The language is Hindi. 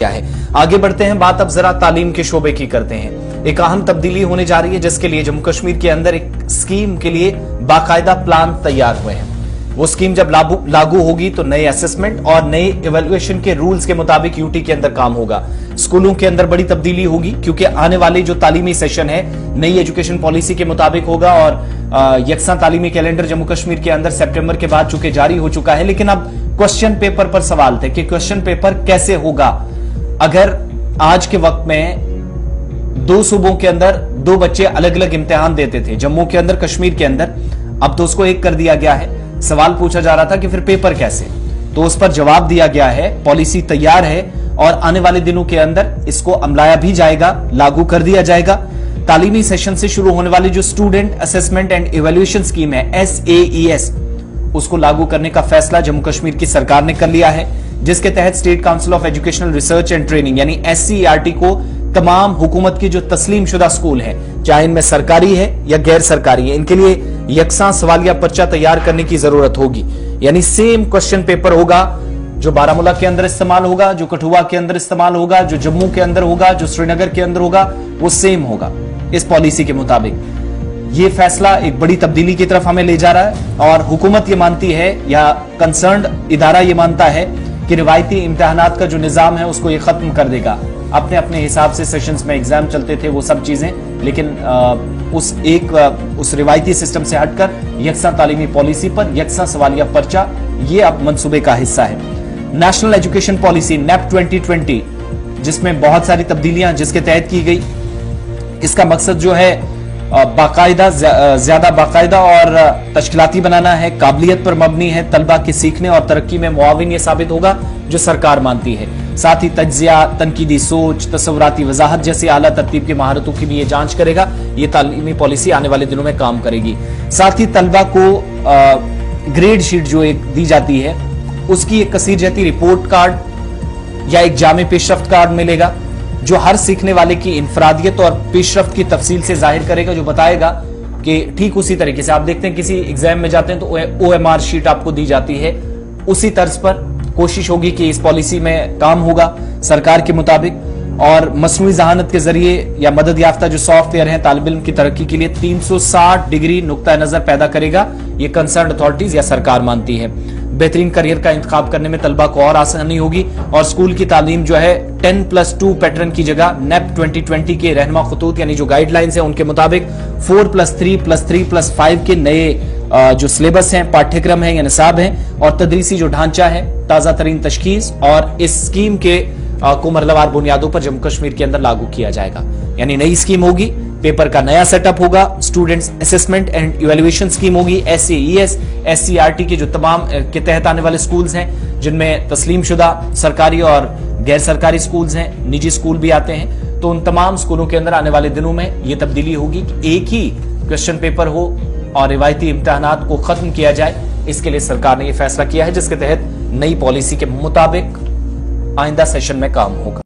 क्या है। आगे बढ़ते हैं, बात अब जरा तालीम के शोबे की करते हैं। एक अहम तब्दीली होने जा रही है जिसके लिए जम्मू कश्मीर के अंदर एक स्कीम के लिए बाकायदा प्लान तैयार हुए हैं। वो स्कीम जब लागू होगी तो नए असेसमेंट और नए इवैल्यूएशन के रूल्स के मुताबिक यूटी के अंदर काम होगा। स्कूलों के अंदर बड़ी तब्दीली होगी क्योंकि आने वाले जो तालीमी सेशन है नई एजुकेशन पॉलिसी के मुताबिक होगा और यकसा तालीमी कैलेंडर जम्मू कश्मीर के अंदर सितंबर के बाद चूंकि जारी हो चुका है। लेकिन अब क्वेश्चन पेपर पर सवाल थे कि क्वेश्चन पेपर कैसे होगा। अगर आज के वक्त में दो सूबों के अंदर दो बच्चे अलग अलग इम्तिहान देते थे, जम्मू के अंदर कश्मीर के अंदर, अब तो उसको एक कर दिया गया है। सवाल पूछा जा रहा था कि फिर पेपर कैसे, तो उस पर जवाब दिया गया है। पॉलिसी तैयार है और आने वाले दिनों के अंदर इसको अमलाया भी जाएगा, लागू कर दिया जाएगा। तालीमी सेशन से शुरू होने वाली जो student assessment and evaluation scheme है SAES, उसको लागू करने का फैसला जम्मू कश्मीर की सरकार ने कर लिया है, जिसके तहत state council of educational research and training यानी SCERT को तमाम हुकूमत के जो तस्लीम शुदा स्कूल हैं, चाहे इनमें सरकारी है या गैर सरकारी है, इनके लिए यकसा सवालिया पर्चा तैयार करने की जरूरत होगी। यानी सेम क्वेश्चन पेपर होगा जो बारामूला के अंदर इस्तेमाल होगा, जो कठुआ के अंदर इस्तेमाल होगा, जो जम्मू के अंदर होगा, जो श्रीनगर के अंदर होगा, वो सेम होगा इस पॉलिसी के मुताबिक। ये फैसला एक बड़ी तब्दीली की तरफ हमें ले जा रहा है और हुकूमत ये मानती है या कंसर्न्ड इदारा ये मानता है कि रिवायती इम्तिहानात का जो निजाम है उसको ये खत्म कर देगा। अपने अपने हिसाब से सेशंस में एग्जाम चलते थे वो सब चीजें, लेकिन उस रिवायती सिस्टम से हटकर यकसा तालीमी पॉलिसी पर यकसा सवालिया पर्चा ये अब मंसूबे का हिस्सा है। नेशनल एजुकेशन पॉलिसी NEP 2020 जिसमें बहुत सारी तब्दीलियां जिसके तहत की गई, इसका मकसद जो है बाकायदा ज्यादा बाकायदा और तश्कीलाती बनाना है, काबिलियत पर मबनी है, तलबा के सीखने और तरक्की में मुआविन ये साबित होगा जो सरकार मानती है। साथ ही तज्जिया, तनकीदी सोच, तसव्वुराती वजाहत जैसी आला तरतीब की महारतों की भी ये जांच करेगा। ये तालीमी पॉलिसी आने वाले दिनों में काम करेगी। साथ ही तलबा को ग्रेड शीट जो एक दी जाती है उसकी एक कसीर जहती रिपोर्ट कार्ड या एक जामे पेशरफ्त कार्ड मिलेगा जो हर सीखने वाले की इनफरादियत और पेशरफ्त की तफसील से जाहिर करेगा, जो बताएगा कि ठीक उसी तरीके से आप देखते हैं किसी एग्जाम में जाते हैं तो OMR शीट आपको दी जाती है, उसी तर्ज पर कोशिश होगी कि इस पॉलिसी में काम होगा सरकार के मुताबिक। और मसनूई जहानत के जरिए या मदद याफ्ता जो सॉफ्टवेयर है तालिब इल्म की तरक्की के लिए 360 डिग्री नुक्ता नजर पैदा करेगा, ये कंसर्न अथॉरिटीज या सरकार मानती है। बेहतरीन करियर का इंतखाब करने में तलबा को और आसानी होगी और स्कूल की तालीम जो है 10+2 पैटर्न की जगह NEP 2020 के रहनुमा खतूत यानी जो गाइडलाइंस है उनके मुताबिक 4+3+3+5 के नए जो सिलेबस हैं, पाठ्यक्रम है या निसाब हैं और तदरीसी जो ढांचा है, ताजा तरीन तशखीस और इस स्कीम के को मरलवार बुनियादों पर जम्मू कश्मीर के अंदर लागू किया जाएगा। यानी नई स्कीम होगी, पेपर का नया सेटअप होगा, students assessment and evaluation scheme होगी, SAES SCERT के जो तमाम के तहत आने वाले स्कूल्स हैं जिनमें तस्लीम शुदा सरकारी और गैर सरकारी स्कूल्स हैं, निजी स्कूल भी आते हैं, तो उन तमाम स्कूलों के अंदर आने वाले दिनों में ये तब्दीली होगी कि एक ही क्वेश्चन पेपर हो और रिवायती इम्तिहानात को खत्म किया जाए। इसके लिए सरकार ने यह फैसला किया है जिसके तहत नई पॉलिसी के मुताबिक आइंदा सेशन में काम होगा।